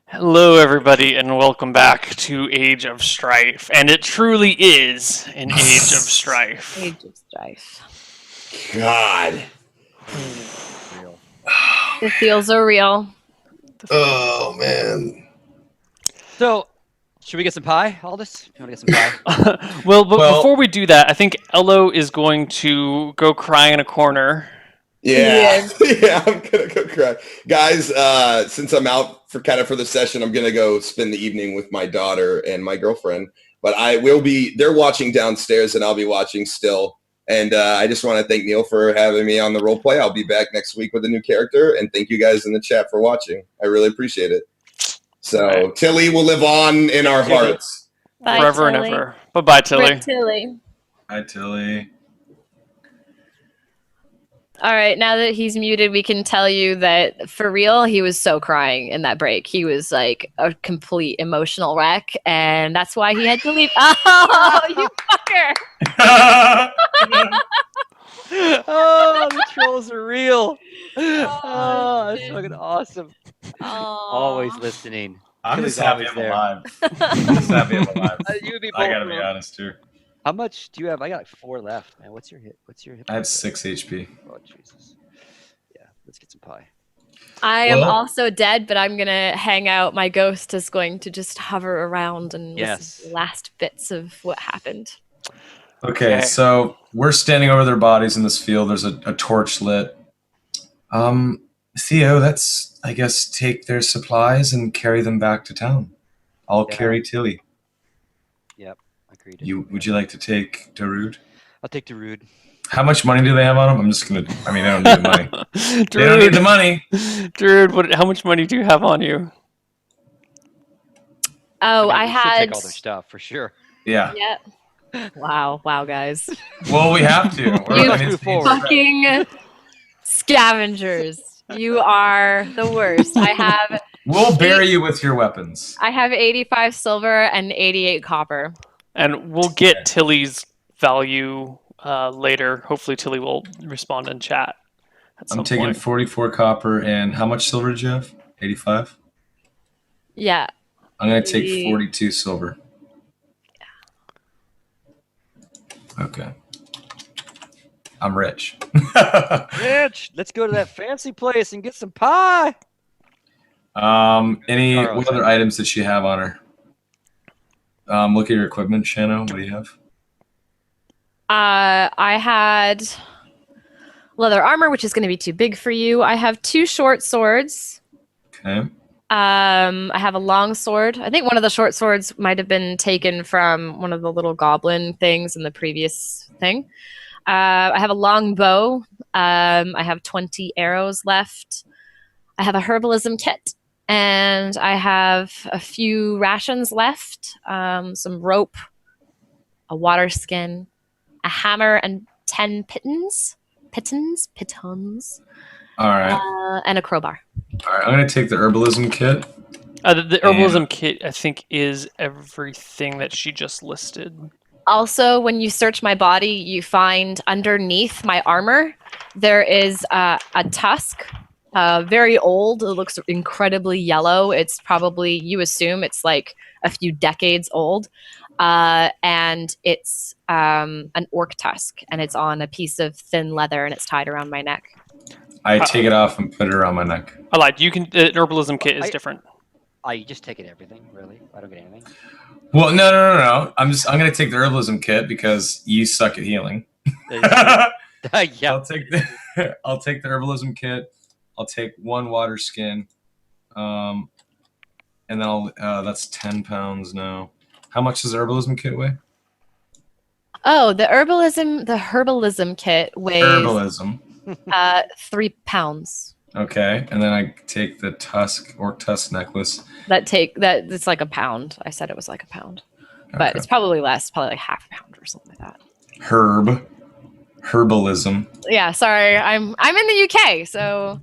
Hello, everybody, and welcome back to Age of Strife. And it truly is an Age of Strife. Age of Strife. God. Real. The feels are real. Oh, man. So, should we get some pie, Aldous? You want to get some pie? Well, Well- before we do that, I think Ello is going to go cry in a corner. Yeah. Yeah, I'm going to go cry. Guys, since I'm out for the session, I'm going to go spend the evening with my daughter and my girlfriend. But they're watching downstairs and I'll be watching still. And I just want to thank Neil for having me on the role play. I'll be back next week with a new character. And thank you guys in the chat for watching. I really appreciate it. So Right. Tilly will live on in our hearts. Bye, Forever Tilly. and ever. Bye-bye, Tilly. Rip Tilly. Hi, Tilly. All right, now that he's muted, we can tell you that for real, he was so crying in that break. He was like a complete emotional wreck, and that's why he had to leave. Oh, you fucker! Oh, the trolls are real. Oh, that's shit. fucking awesome. Oh. Always listening. I'm Tilly's just happy always I'm there. alive. I'm just happy I'm alive. You would be I gotta both be of them. honest here. How much do you have? I got like 4 left, man. What's your hit? I have 6 HP. Oh, Jesus. Yeah, let's get some pie. I am Well- also dead, but I'm gonna hang out. My ghost is going to just hover around and listen Yes. to the last bits of what happened. Okay, so we're standing over their bodies in this field. There's a torch lit. Theo, that's, I guess, take their supplies and carry them back to town. I'll Yeah. carry Tilly. Yep, agreed. Would you like to take Darude? I'll take the rude. How much money do they have on them? I'm just gonna. I mean, they don't need the money. They don't need the Dude, money. dude, how much money do you have on you? Oh, mean, I we should had. take all their stuff for sure. Yeah. Yep. Wow, guys. Well, we have to. You I mean, it's- forward. Fucking scavengers. You are the worst. We'll bury you with your weapons. I have 85 silver and 88 copper. And we'll get Tilly's value later. Hopefully, Tilly will respond in chat at some I'm taking point. 44 copper and how much silver did you have? 85? Yeah. I'm going to take 80. 42 silver. Okay. I'm rich. Rich, let's go to that fancy place and get some pie. What other items did she have on her? Look at your equipment, Shano. What do you have? I had leather armor, which is going to be too big for you. I have 2 short swords. Okay. I have a long sword. I think one of the short swords might have been taken from one of the little goblin things in the previous thing. I have a long bow. I have 20 arrows left. I have a herbalism kit. And I have a few rations left. Some rope, a water skin, a hammer, and 10 pitons. All right. And a crowbar. All right. I'm going to take the herbalism kit. The herbalism kit, I think, is everything that she just listed. Also, when you search my body, you find underneath my armor, there is a tusk, very old. It looks incredibly yellow. It's probably, you assume it's like a few decades old. And it's an orc tusk, and it's on a piece of thin leather, and it's tied around my neck. I take it off and put it around my neck. I lied. The herbalism kit is different. Oh, you just taking everything, really? I don't get anything. Well, no. I'm going to take the herbalism kit because you suck at healing. Yeah. I'll take the herbalism kit. I'll take 1 water skin. And then that's 10 pounds now. How much does the herbalism kit weigh? Oh, the herbalism kit weighs Herbalism. 3 pounds. Okay. And then I take the orc tusk necklace. It's like a pound. I said it was like a pound, but Okay. it's probably less, probably like half a pound or something like that. Herbalism. Yeah, sorry, I'm in the UK, so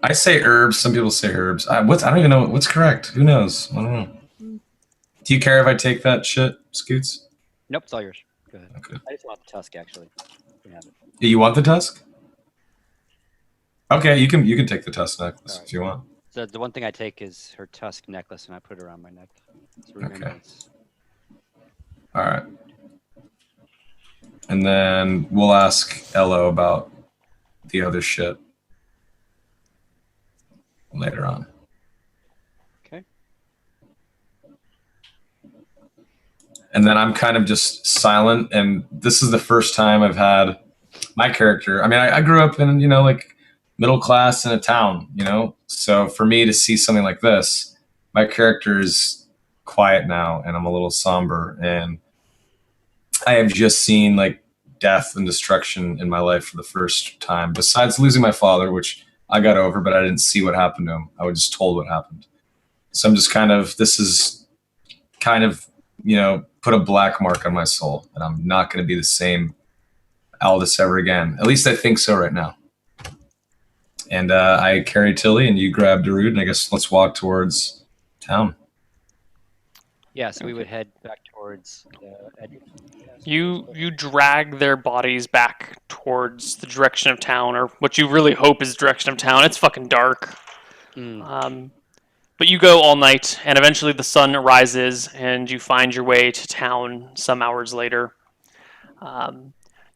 I say herbs. Some people say herbs. I don't even know what's correct. Who knows? I don't know. Do you care if I take that shit, Scoots? Nope, it's all yours. Go ahead. Okay. I just want the tusk, actually. You have it. You want the tusk? Okay, you can take the tusk necklace Alright. if you want. So the one thing I take is her tusk necklace, and I put it around my neck. It's a remembrance. All right. And then we'll ask Ello about the other shit later on. Okay. And then I'm kind of just silent. And this is the first time I've had my character. I mean, I grew up in, like middle class in a town, So for me to see something like this, my character is quiet now and I'm a little somber. And I have just seen like death and destruction in my life for the first time, besides losing my father, which I got over, but I didn't see what happened to him. I was just told what happened. So I'm just this is kind of, put a black mark on my soul, and I'm not going to be the same Aldous ever again. At least I think so right now. And I carry Tilly, and you grab Darude, and I guess let's walk towards town. Yeah, so we would head back towards Edgar. You drag their bodies back towards the direction of town, or what you really hope is the direction of town. It's fucking dark. But you go all night, and eventually the sun rises, and you find your way to town some hours later.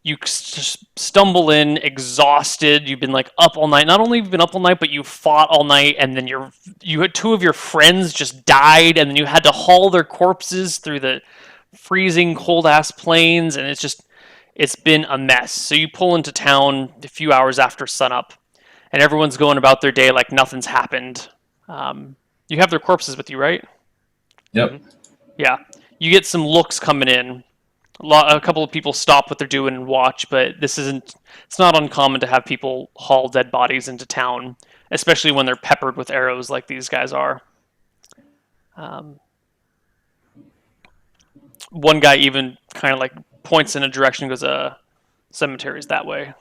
You stumble in exhausted. You've been like up all night. Not only have you been up all night, but you fought all night, and then you had two of your friends just died, and then you had to haul their corpses through the freezing cold ass plains, and it's been a mess. So you pull into town a few hours after sunup, and everyone's going about their day like nothing's happened. You have their corpses with you, right? Yep. Yeah. You get some looks coming in. A couple of people stop what they're doing and watch, but it's not uncommon to have people haul dead bodies into town, especially when they're peppered with arrows like these guys are. One guy even kind of like points in a direction and goes, cemetery's that way.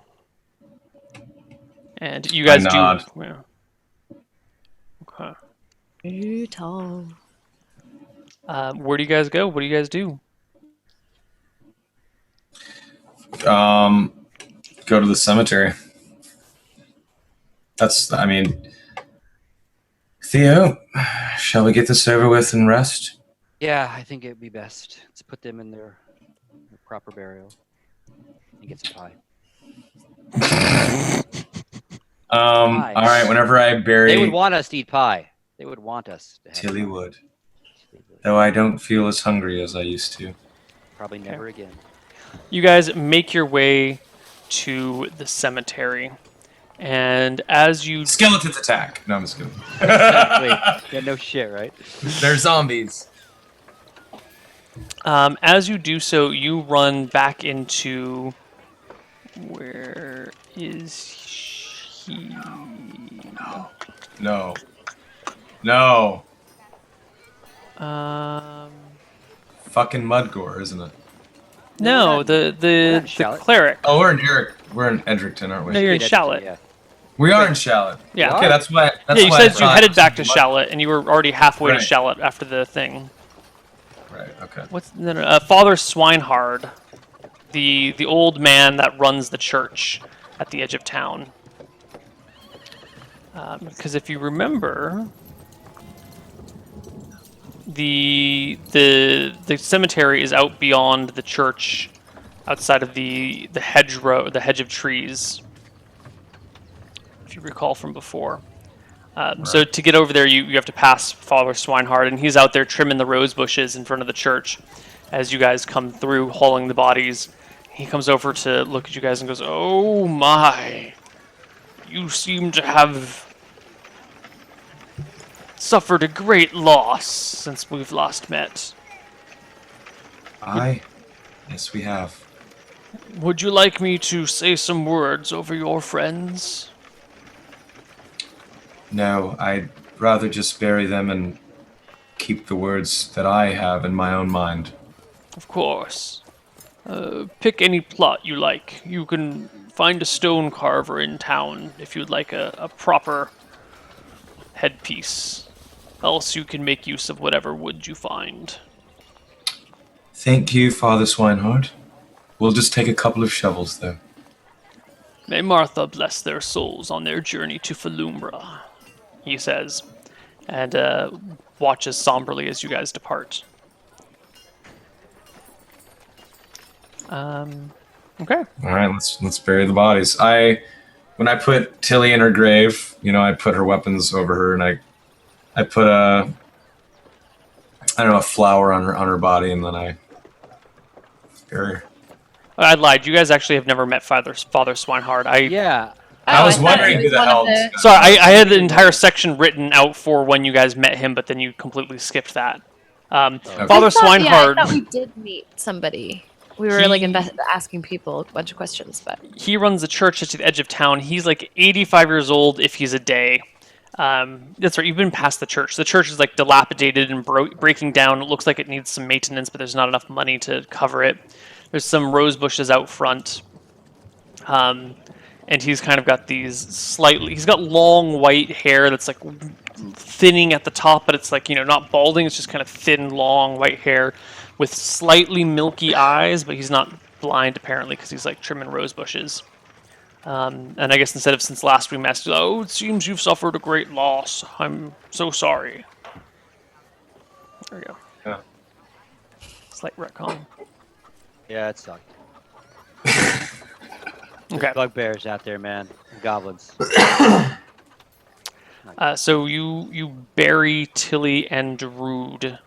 And you guys I nod. do. Yeah. Okay. Brutal. Where do you guys go? What do you guys do? Go to the cemetery. Theo, shall we get this over with and rest? Yeah, I think it'd be best to put them in their proper burial and get some pie. All right, whenever I bury... They would want us to eat pie. They would want us to have Tilly pie. would. Though I don't feel as hungry as I used to. Probably never again. You guys make your way to the cemetery, and as you... Skeletons attack! No, I'm just kidding. Wait, yeah, no shit, right? They're zombies. As you do so, you run back into... Where is he? No. Fucking Mudgore, isn't it? No, we're the not Shallot. cleric. Oh, we're in Edgerton, aren't we? No, you're in Shallot. Yeah. We are in Shallot. Yeah. Okay, that's why. That's Yeah, you why said I you thought headed it back to was Shallot, and you were already halfway to Right. Shallot after the thing. Right. Okay. What's Father Swinehard, the old man that runs the church at the edge of town. Because if you remember, the cemetery is out beyond the church, outside of the hedgerow, the hedge of trees. If you recall from before. So to get over there, you have to pass Father Swinehard, and he's out there trimming the rose bushes in front of the church as you guys come through, hauling the bodies. He comes over to look at you guys and goes, "Oh my, you seem to have suffered a great loss since we've last met. Yes, we have. Would you like me to say some words over your friends?" No, I'd rather just bury them and keep the words that I have in my own mind. Of course. Pick any plot you like. You can find a stone carver in town if you'd like a proper headpiece. Else you can make use of whatever wood you find. Thank you, Father Swinehard. We'll just take a couple of shovels, though. May Martha bless their souls on their journey to Falumbra. he says, and watches somberly as you guys depart. Okay. All right, let's bury the bodies. When I put Tilly in her grave, I put her weapons over her, and I put a flower on her body, and then I bury her. I lied. You guys actually have never met Father Swinehard. Yeah. I was thought wondering he who was the one hell. of the- Sorry, I had the entire section written out for when you guys met him, but then you completely skipped that. Father I Swinehard. thought we did meet somebody. We were asking people a bunch of questions, but He runs a church at the edge of town. He's like 85 years old if he's a day. That's right. You've been past the church. The church is like dilapidated and breaking down. It looks like it needs some maintenance, but there's not enough money to cover it. There's some rose bushes out front. And he's kind of got he's got long white hair that's like thinning at the top, but it's like, not balding. It's just kind of thin, long white hair with slightly milky eyes, but he's not blind apparently because he's like trimming rose bushes. And I guess since last we met, it seems you've suffered a great loss. I'm so sorry. There you go. Yeah. Slight retcon. Yeah, it sucked. Okay. Bugbears out there, man. Goblins. So you bury Tilly and Rude.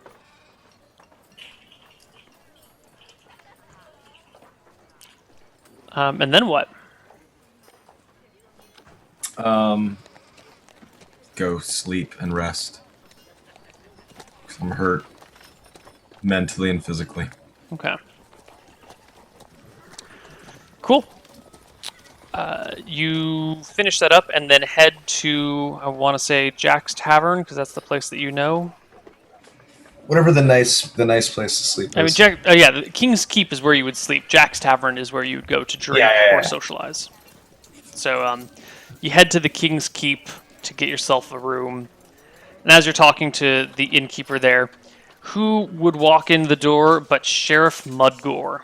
And then what? Go sleep and rest. 'Cause I'm hurt mentally and physically. Okay. Cool. You finish that up and then head to, I want to say, Jack's Tavern, because that's the place that you know. Whatever the nice place to sleep is. I mean, the King's Keep is where you would sleep. Jack's Tavern is where you would go to drink or socialize. So you head to the King's Keep to get yourself a room. And as you're talking to the innkeeper there, who would walk in the door but Sheriff Mudgore?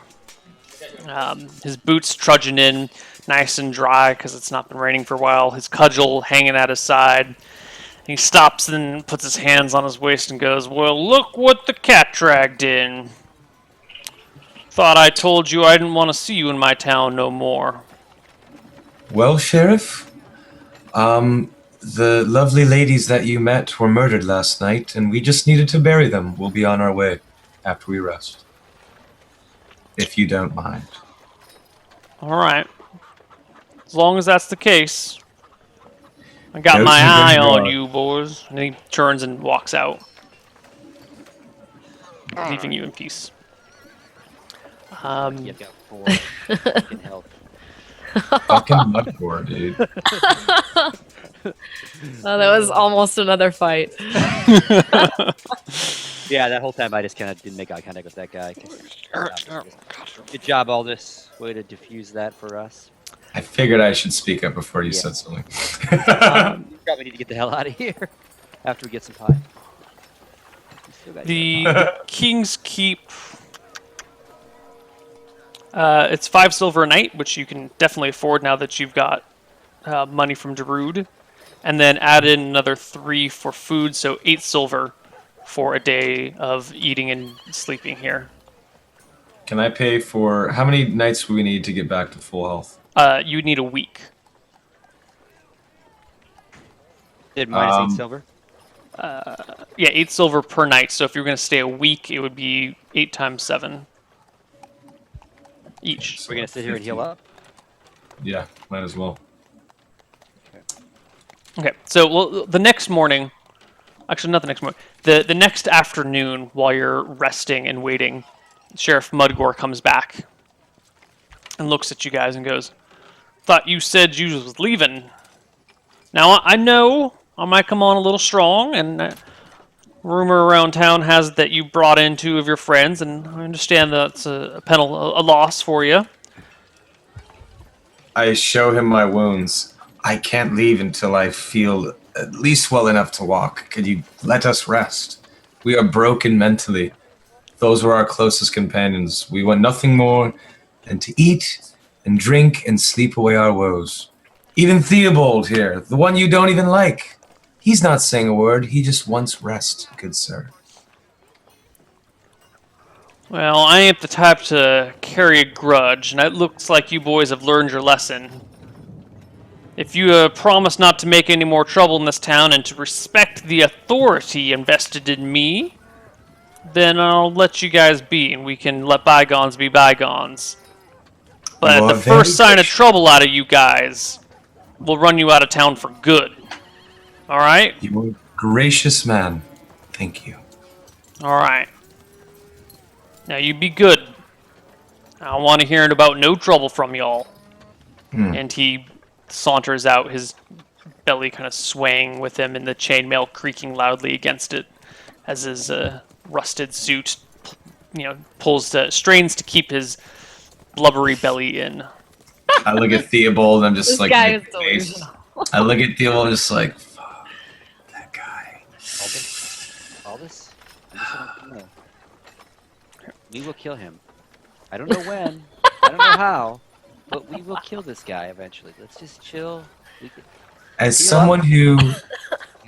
His boots trudging in, nice and dry because it's not been raining for a while. His cudgel hanging at his side. He stops and puts his hands on his waist and goes, "Well, look what the cat dragged in. Thought I told you I didn't want to see you in my town no more." Well, Sheriff, the lovely ladies that you met were murdered last night, and we just needed to bury them. We'll be on our way after we rest. If you don't mind. All right. As long as that's the case. I got Yes, my eye you on are. you, boys. And he turns and walks out, leaving you in peace. You've got 4 fucking health. Fucking Mudcore, dude. oh, that was almost another fight. Yeah, that whole time I just kind of didn't make eye contact with that guy. Good job, Aldous. Way to diffuse that for us. I figured I should speak up before you Yeah. said something. Probably need to get the hell out of here after we get some pie. The King's Keep. It's 5 silver a night, which you can definitely afford now that you've got money from Darude. And then add in another 3 for food, so 8 silver for a day of eating and sleeping here. Can I pay for... How many nights do we need to get back to full health? You need a week. Did minus 8 silver? Yeah, 8 silver per night. So if you're going to stay a week, it would be 8 times 7 each. We're gonna sit here and heal up. Yeah, might as well. Okay, so the next morning, actually not the next morning, the next afternoon while you're resting and waiting, Sheriff Mudgore comes back and looks at you guys and goes, "Thought you said you was leaving. Now, I know I might come on a little strong, and rumor around town has it that you brought in 2 of your friends, and I understand that's a loss for you." I show him my wounds. I can't leave until I feel at least well enough to walk. Could you let us rest? We are broken mentally. Those were our closest companions. We want nothing more than to eat and drink and sleep away our woes. Even Theobald here, the one you don't even like, He's not saying a word. He just wants rest, good sir. Well, I ain't the type to carry a grudge, and it looks like you boys have learned your lesson. If you promise not to make any more trouble in this town and to respect the authority invested in me, then I'll let you guys be, and we can let bygones be bygones. But You the are very first sign of gracious. trouble out of you guys, we'll run you out of town for good. All right? You are a gracious man. Thank you. All right. Now you be good. I don't want to hear about no trouble from y'all. And he saunters out, his belly kind of swaying with him and the chainmail creaking loudly against it as his rusted suit, strains to keep his blubbery belly in. I look at Theobald and I'm just This like, guy make is a face. delusional. I look at Theobald and just like, fuck that guy. Aldous, I'm just gonna let you know. We will kill him. I don't know when. I don't know how. But we will kill this guy eventually. Let's just chill. We can, As Feel someone who I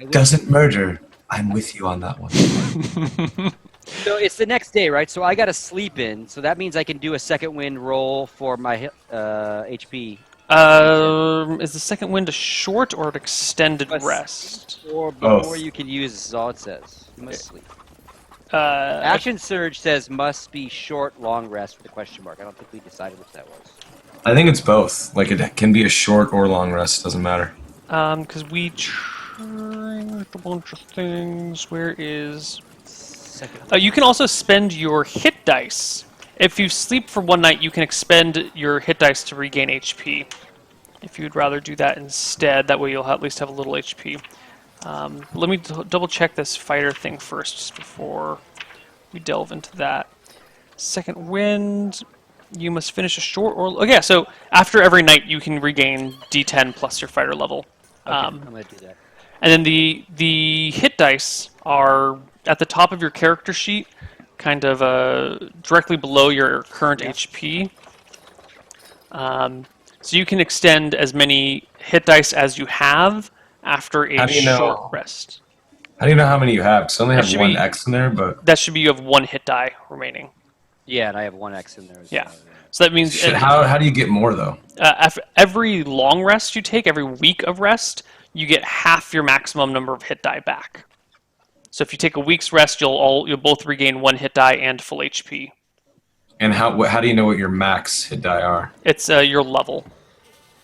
will- doesn't murder, I'm with you on that one. So it's the next day, right? So I got to sleep in. So that means I can do a second wind roll for my HP. Is the second wind a short or an extended Let's- rest? Or Both. before you can use, this is all it says. You must sleep. Uh, Action surge says must be short, long rest with a question mark. I don't think we decided which that was. I think it's both. Like it can be a short or long rest, doesn't matter. because we tried a bunch of things. Where is... Second. you can also spend your hit dice. If you sleep for one night, you can expend your hit dice to regain HP. If you'd rather do that instead, that way you'll at least have a little HP. Let me double check this fighter thing first, just before we delve into that. Second wind, you must finish a short or... Okay, so after every night, you can regain D10 plus your fighter level. Okay, I'm gonna do that. And then the hit dice are at the top of your character sheet, kind of directly below your current HP. So you can extend as many hit dice as you have after a How do you know? short rest. How do you know how many you have? Because I only It have should one be- X in there, but That should be you have one hit die remaining. Yeah, and I have one X in there as Yeah. well. So that means shit, how do you get more though? after every long rest you take, every week of rest, you get half your maximum number of hit die back. So if you take a week's rest, you'll both regain one hit die and full HP. And how do you know what your max hit die are? It's your level.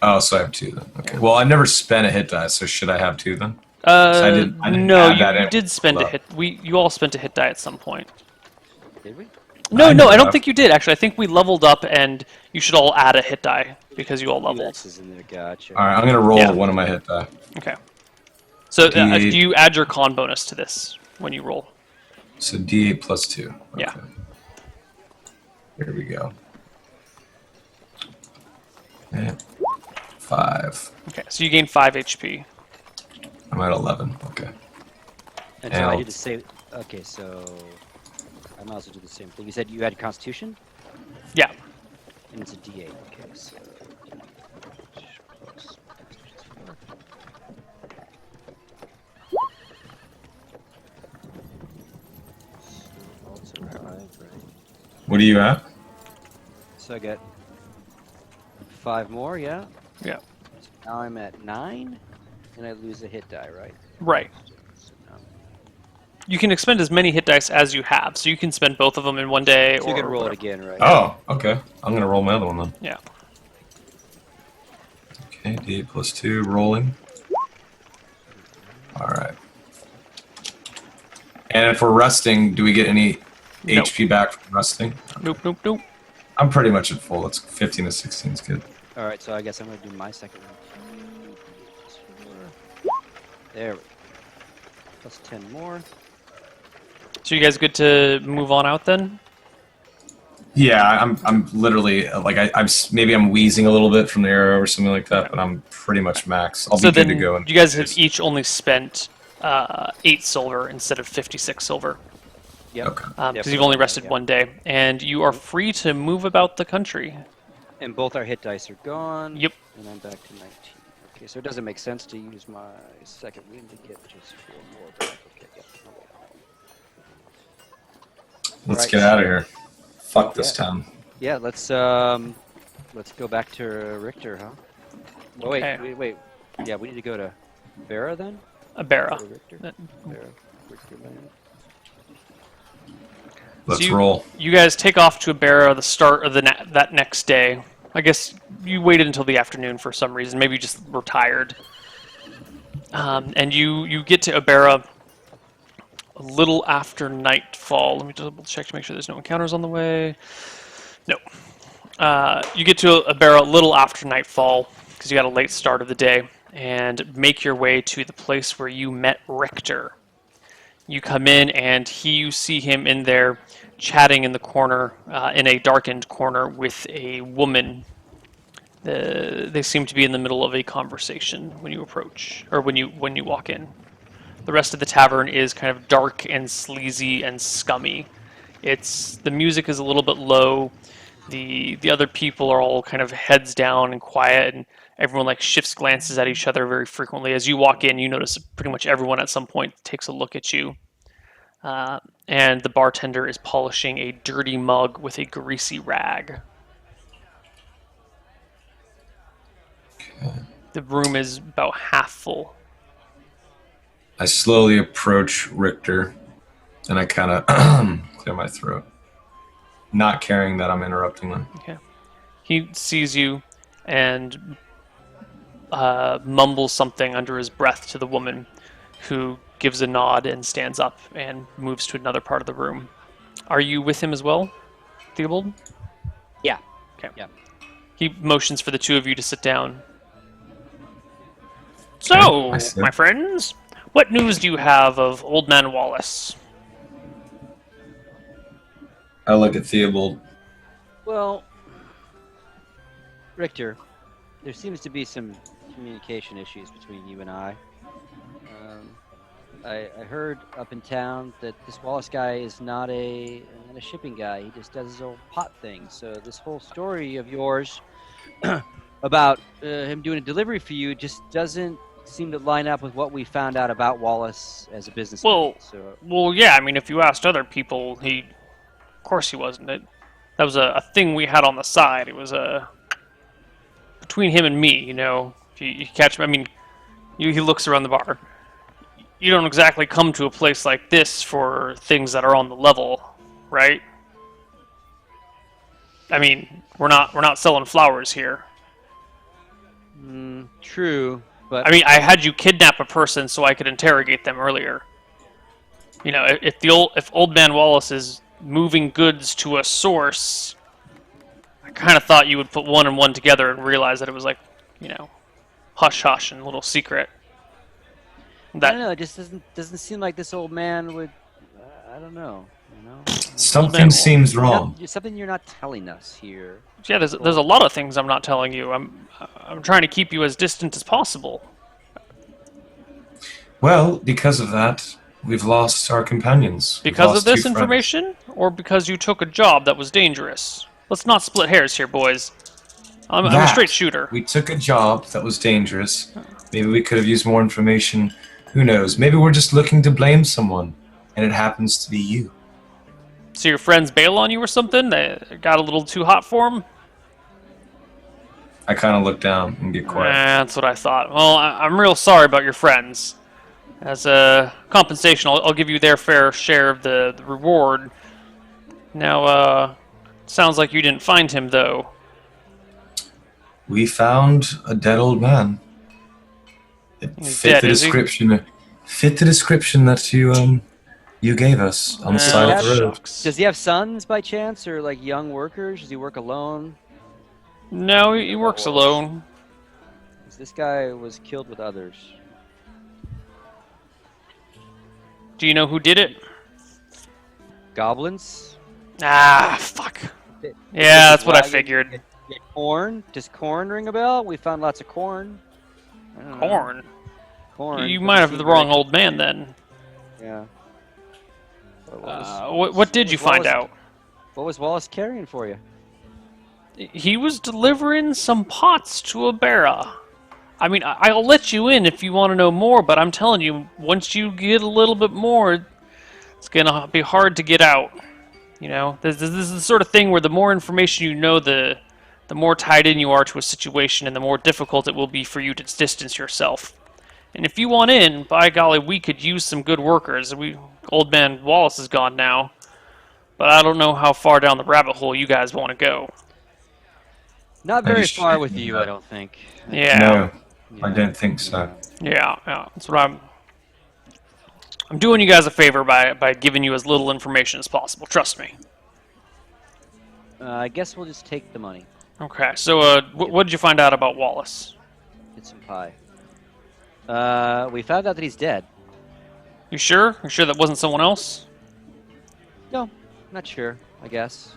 Oh, so I have two then. Okay. Well, I never spent a hit die, so should I have two then? Uh, I didn't no, add that you in. did spend a Love. hit. You all spent a hit die at some point. Did we? No, I no, know I don't that. think you did. Actually, I think we leveled up, and you should all add a hit die because you all Two leveled. X's in there, gotcha. All right, I'm gonna roll Yeah. one of my hit die. Okay. So D8. do you add your con bonus to this when you roll? So D8 plus 2. Okay. Yeah. Here we go. And 5. Okay, so you gain 5 HP. I'm at 11. Okay. And so I L. did the same. Okay, so I might also do the same thing. You said you had Constitution, Yeah. and it's a D8. Okay, so. plus- So also 5, right? What are you at? So I get 5 more, yeah. Yeah. So now I'm at 9, and I lose a hit die, right? Right. So now, You can expend as many hit dice as you have, so you can spend both of them in one day. so you or can roll it whatever. again, right? Oh, okay. I'm gonna roll my other one then. Yeah. Okay, D8 plus 2, rolling. All right. And if we're resting, do we get any Nope. HP back from resting? Nope, nope, nope. I'm pretty much at full. It's 15 to 16 is good. All right, so I guess I'm gonna do my second one. There we go. Plus 10 more. So you guys good to move on out then? Yeah, I'm literally like maybe I'm wheezing a little bit from the arrow or something like that, but I'm pretty much max. I'll So be good then to go. you guys have each only spent 8 silver instead of 56 silver. Yep. Okay. Because Yeah, you've only yeah, rested yeah. one day, and you are free to move about the country. And both our hit dice are gone. Yep. And I'm back to 19. Okay, so it doesn't make sense to use my second wind to get just 4 more. But okay, yeah, no way. Let's Right. get out of here. Fuck this Yeah. town. Yeah, let's go back to Richter, huh? Oh, Okay. wait. Yeah, we need to go to Vera then? Abera. Or Richter? Vera. Richter land. Let's you, roll. You guys take off to Abera the start of that next day. I guess you waited until the afternoon for some reason. Maybe you just were tired. And you get to Abera a little after nightfall. Let me double check to make sure there's no encounters on the way. No. You get to Abera a little after nightfall because you got a late start of the day, and make your way to the place where you met Richter. You come in, and you see him in there chatting in the corner, in a darkened corner, with a woman. They seem to be in the middle of a conversation when you approach, or when you walk in. The rest of the tavern is kind of dark and sleazy and scummy. The music is a little bit low. The other people are all kind of heads down and quiet, and everyone like shifts glances at each other very frequently. As you walk in, you notice pretty much everyone at some point takes a look at you. And the bartender is polishing a dirty mug with a greasy rag. The room is about half full. I slowly approach Richter, and I kind of clear my throat, not caring that I'm interrupting them. Okay. He sees you and mumbles something under his breath to the woman, who gives a nod and stands up and moves to another part of the room. Are you with him as well, Theobald? Yeah. Okay. Yeah. He motions for the two of you to sit down. So, I see. my friends, what news do you have of Old Man Wallace? I look at Theobald. Well, Richter, there seems to be some communication issues between you and I. I heard up in town that this Wallace guy is not a shipping guy. He just does his old pot thing. So this whole story of yours about him doing a delivery for you just doesn't seem to line up with what we found out about Wallace as a businessman. Well, yeah. I mean, if you asked other people, of course he wasn't. That was a thing we had on the side. It was between him and me. You know, if you catch him. I mean, he looks around the bar. You don't exactly come to a place like this for things that are on the level, right? I mean, we're not selling flowers here. True, but I mean, I had you kidnap a person so I could interrogate them earlier. You know, if Old Man Wallace is moving goods to a source, I kind of thought you would put one and one together and realize that it was like, you know, hush hush and a little secret. I don't know. It just doesn't seem like this old man would. I don't know. You know. Something seems wrong. Something you're not telling us here. Yeah, there's a lot of things I'm not telling you. I'm trying to keep you as distant as possible. Well, because of that, we've lost our companions. Because of this information, or because you took a job that was dangerous? Let's not split hairs here, boys. I'm a straight shooter. We took a job that was dangerous. Maybe we could have used more information. Who knows? Maybe we're just looking to blame someone, and it happens to be you. So your friends bail on you or something? They got a little too hot for them? I kind of look down and get quiet. That's what I thought. Well, I'm real sorry about your friends. As a compensation, I'll give you their fair share of the reward. Now, sounds like you didn't find him, though. We found a dead old man. It He's fit dead, the is he? description. Fit the description that you gave us on the side of the road. Shucks. Does he have sons by chance, or like young workers? Does he work alone? No, he works alone. 'Cause this guy was killed with others. Do you know who did it? Goblins? Ah, fuck. Does Yeah, that's his what I wagon figured. get corn? Does corn ring a bell? We found lots of corn. I don't know. Corn. Corn. You doesn't might have seem the wrong very- old man then. Yeah. What did you find out? What was Wallace carrying for you? He was delivering some pots to Abera. I mean, I'll let you in if you want to know more, but I'm telling you, once you get a little bit more, it's gonna be hard to get out. You know, this is the sort of thing where the more information you know, the more tied in you are to a situation, and the more difficult it will be for you to distance yourself. And if you want in, by golly, we could use some good workers. Old man Wallace is gone now, but I don't know how far down the rabbit hole you guys want to go. Not Are you very far sure with you, I that? don't think. Yeah, No, I don't think so. yeah. That's what I'm doing you guys a favor by giving you as little information as possible. Trust me. I guess we'll just take the money. Okay. So, what did you find out about Wallace? Get some pie. We found out that he's dead. You sure? You sure that wasn't someone else? No, not sure. I guess.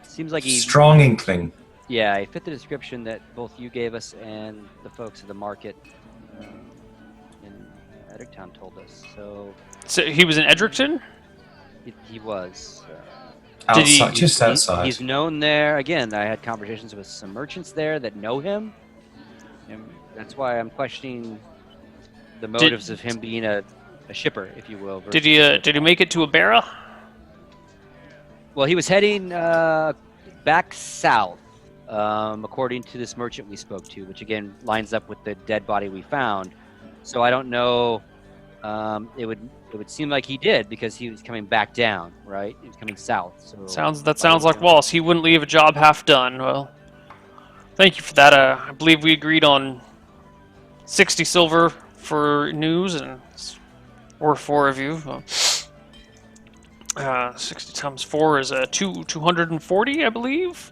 Seems like he. Strong inkling. Yeah, he fit the description that both you gave us and the folks at the market in Edricktown told us. So he was in Edrickton? He was. Did he- Outside, just outside. He's known there. Again, I had conversations with some merchants there that know him. And that's why I'm questioning the motives of him being a shipper, if you will. Did he make it to Abera? Well, he was heading back south, according to this merchant we spoke to, which again lines up with the dead body we found. So I don't know. It would seem like he did because he was coming back down, right? He was coming south. So Sounds like Wallace. He wouldn't leave a job half done. Well, thank you for that. I believe we agreed on 60 silver for news, and it's worth 4 of you. 60 times 4 is 240, I believe.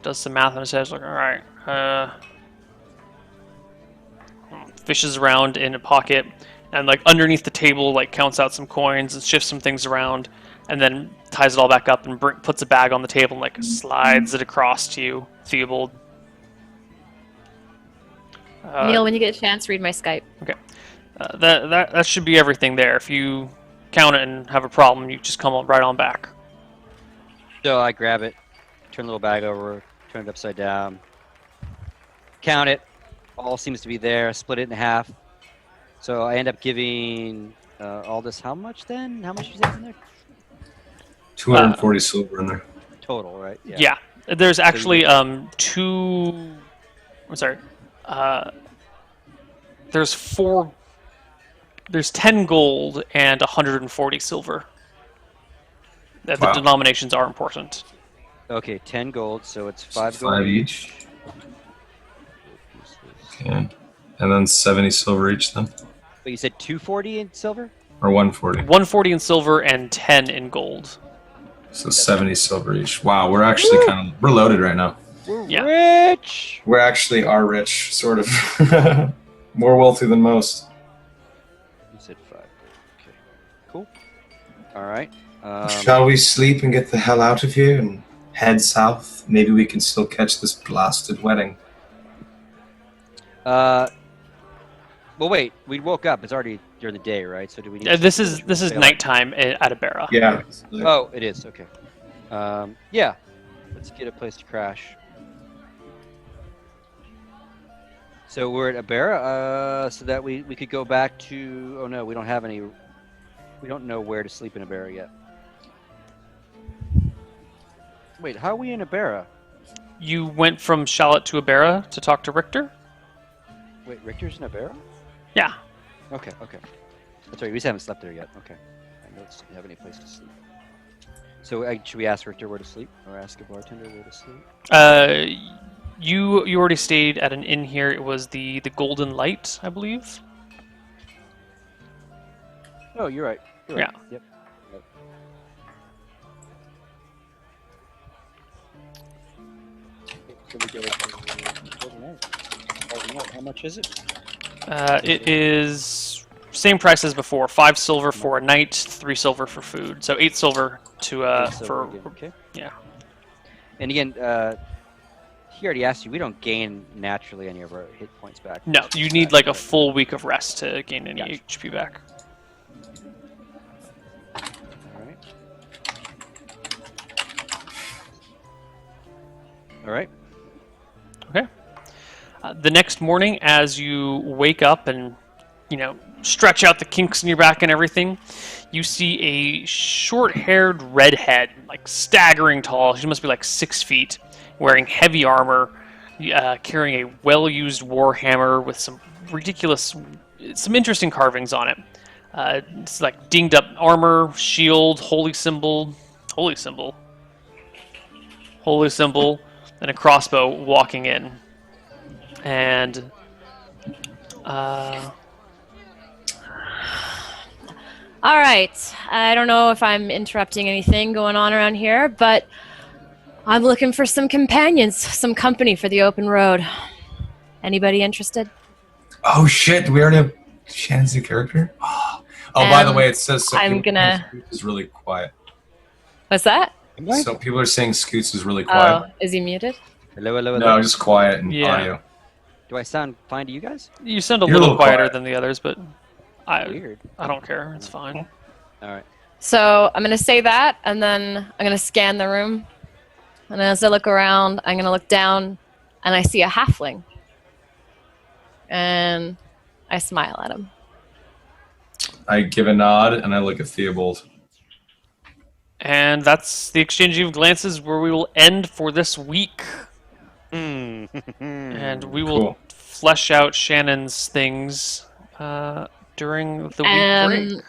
Does some math in his head. Like, all right. Fishes around in a pocket, and like underneath the table, like counts out some coins and shifts some things around, and then ties it all back up and puts a bag on the table and like slides it across to you, Theobald. Neil, when you get a chance, read my Skype. That should be everything there. If you count it and have a problem, you just come right on back. So I grab it, turn the little bag over, turn it upside down, count it. All seems to be there. Split it in half. So I end up giving all this. How much then? How much is in there? 240 silver in there. Total, right? Yeah. There's actually two. I'm sorry. There's 4. There's 10 gold and 140 silver. The Wow. denominations are important. Okay, 10 gold, so it's 5 gold 5 each. Okay. And then 70 silver each then? But you said 240 in silver? Or 140. 140 in silver and 10 in gold. So 70 silver each. Wow, we're actually we're loaded right now. We're Yeah. rich! We actually are rich, sort of. More wealthy than most. You said 5. Okay, cool. All right. Shall we sleep and get the hell out of here and head south? Maybe we can still catch this blasted wedding. Well, wait. We woke up. It's already during the day, right? So do we need This is nighttime at Abera. Yeah. Oh, it is. Okay. Yeah. Let's get a place to crash. So we're at Abera, so that we could go back to. Oh no, we don't have any. We don't know where to sleep in Abera yet. Wait, how are we in Abera? You went from Shallot to Abera to talk to Richter? Wait, Richter's in Abera? Yeah. Okay. That's right. We just haven't slept there yet. Okay. I don't have any place to sleep. So should we ask Richter where to sleep, or ask a bartender where to sleep? You already stayed at an inn here. It was the Golden Light, I believe. Oh, you're right. Yeah. Yep. How much is it? It is same price as before. 5 silver for a night, 3 silver for food. So 8 silver to Okay. yeah. And again, he already asked you. We don't gain naturally any of our hit points back. No, you need like a full week of rest to gain any Gotcha. HP back. All right. Okay. The next morning, as you wake up and stretch out the kinks in your back and everything, you see a short-haired redhead, like staggering tall. She must be like 6 feet, wearing heavy armor, carrying a well-used war hammer with some interesting carvings on it. It's like dinged up armor, shield, holy symbol, and a crossbow walking in. And All right. I don't know if I'm interrupting anything going on around here, but I'm looking for some companions, some company for the open road. Anybody interested? Oh shit! Do we already have Shannon's new character? Oh, by the way, it says I'm gonna. Scoots is really quiet. What's that? So people are saying Scoots is really quiet. Oh, is he muted? Hello, hello, hello. No, just quiet in Yeah. audio. Do I sound fine to you guys? you sound a You're a little little quieter quiet. than the others, but Weird. I don't care. It's fine. All right. So I'm gonna say that, and then I'm gonna scan the room. And as I look around, I'm gonna look down, and I see a halfling. And I smile at him. I give a nod and I look at Theobald. And that's the exchange of glances where we will end for this week. And we will Cool. flesh out Shannon's things during the week break.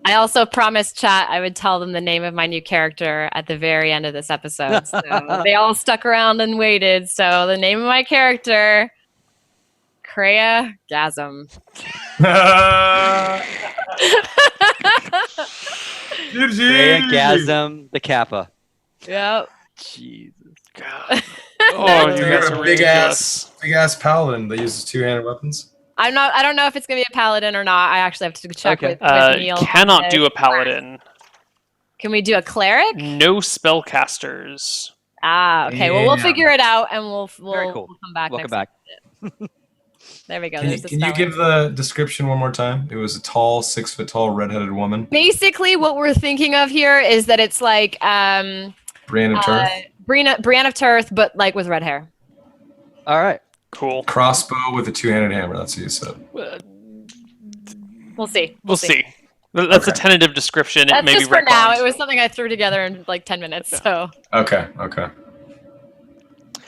I also promised chat I would tell them the name of my new character at the very end of this episode. So they all stuck around and waited. So the name of my character, Kreia Gasm. Gasm the Kappa. Yep. Jesus God. Oh, you you guys got are a big ridiculous. ass paladin that uses two-handed weapons. I don't know if it's gonna be a paladin or not. I actually have to check Okay. with Neil. Cannot do a paladin. Can we do a cleric? No spellcasters. Ah, okay. Well, we'll Damn. figure it out, and we'll Very cool. we'll come back. Welcome next back. week. There we go. Can, you, There's the can you spelling. give the description one more time? It was a tall, 6 foot tall, redheaded woman. Basically, what we're thinking of here is that it's like Brienne of Turf. Brienne of Turth, but like with red hair. All right. Cool. Crossbow with a two-handed hammer. That's what you said. We'll see. We'll see. That's a Okay. tentative description. That's It may just be for now. retconned. It was something I threw together in like 10 minutes. So Okay.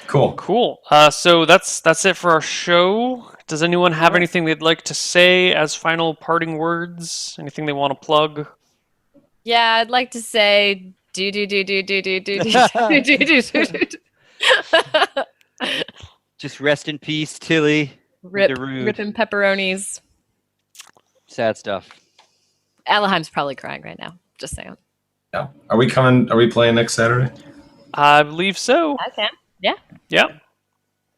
Cool. Cool. So that's it for our show. Does anyone have anything they'd like to say as final parting words? Anything they want to plug? yeah, I'd like to say do. Just rest in peace, Tilly. Rip, Darude. ripping pepperonis. Sad stuff. Alaheim's probably crying right now. Just saying. Yeah. Are we playing next Saturday? I believe so. I can. Yeah.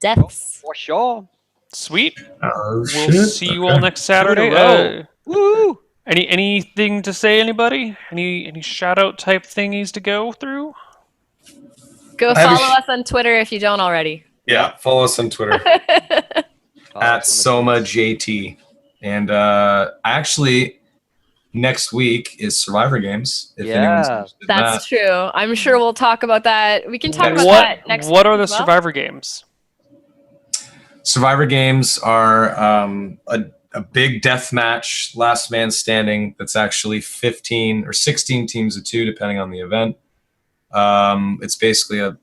Deaths. For sure. Sweet. Oh, We'll see you all next Saturday. row. Woo! Anything to say, anybody? Any shout out type thingies to go through? Go I have a follow us on Twitter if you don't already. Yeah. Follow us on Twitter at SomaJT. And actually, next week is Survivor Games. If anyone's Yeah. interested in That's that. true. I'm sure we'll talk about that. We can talk about What that next What week are the as well. Survivor games? Survivor Games are a big death match, last man standing. That's actually 15 or 16 teams of 2, depending on the event. It's basically a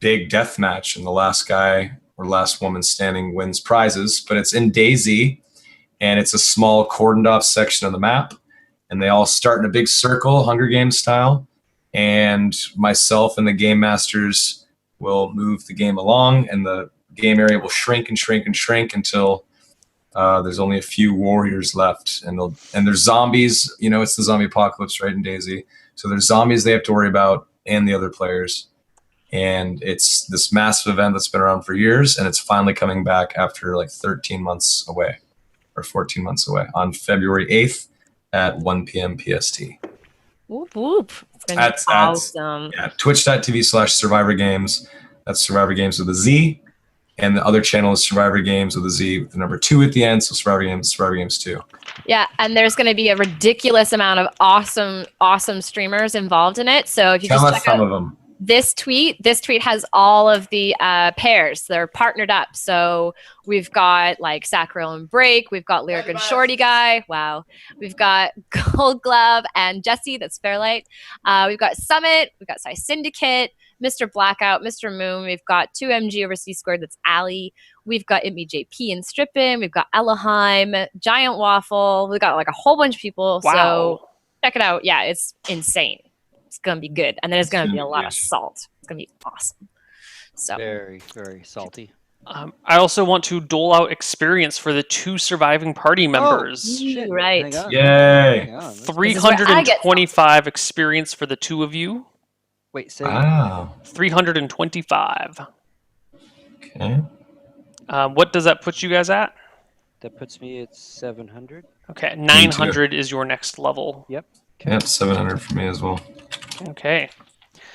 big death match, and the last guy or last woman standing wins prizes. But it's in DayZ, and it's a small cordoned off section of the map, and they all start in a big circle, Hunger Games style. And myself and the game masters will move the game along, and the game area will shrink and shrink and shrink until there's only a few warriors left, and there's zombies. It's the zombie apocalypse, right, in DayZ. So there's zombies they have to worry about, and the other players. And it's this massive event that's been around for years, and it's finally coming back after like 13 months away, or 14 months away, on February 8th at 1 p.m. PST. Whoop whoop. It's gonna That's- be that's- awesome. Yeah, twitch.tv/Survivor Games. That's Survivor Games with a Z. And the other channel is Survivor Games with a Z with the number 2 at the end. So Survivor Games 2. Yeah, and there's going to be a ridiculous amount of awesome streamers involved in it. So if you Tell just us check some out, of them. This tweet has all of the pairs. They're partnered up. So we've got like Sacral and Break. We've got Lyric and Shorty Guy. Wow. We've got Gold Glove and Jesse. That's Fairlight. We've got Summit. We've got Psy Syndicate. Mr. Blackout, Mr. Moon. We've got 2MG over C Squared. That's Allie. We've got Itme JP and Strippin. We've got Elohim, Giant Waffle. We've got like a whole bunch of people. Wow. So check it out. Yeah, it's insane. It's gonna be good, and there's gonna be a lot of salt. It's gonna be awesome. So Very, very salty. I also want to dole out experience for the 2 surviving party members. Shit, right. hang on. Yay. Hang on. Let's- 325 experience for the 2 of you. Wait, say Wow. 325. Okay. What does that put you guys at? that puts me at 700. Okay, 900 is your next level. Yep. Yep, 700 for me as well. Okay.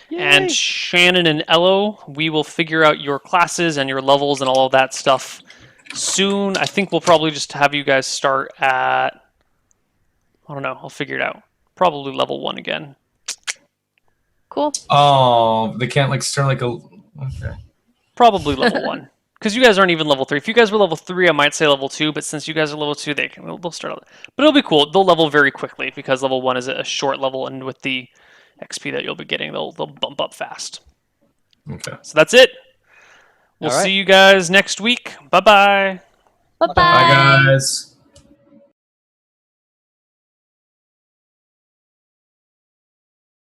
Yay. And Shannon and Ello, we will figure out your classes and your levels and all of that stuff soon. I think we'll probably just have you guys start at, I don't know, I'll figure it out. Probably level 1 again. cool. Oh, they can't like start like a. Okay. Probably level 1. Because you guys aren't even level 3. If you guys were level 3, I might say level 2, but since you guys are level 2, they'll start out. But it'll be cool. They'll level very quickly because level 1 is a short level, and with the XP that you'll be getting, they'll bump up fast. Okay. So that's it. We'll All right. see you guys next week. Bye-bye. Bye-bye. Bye, guys.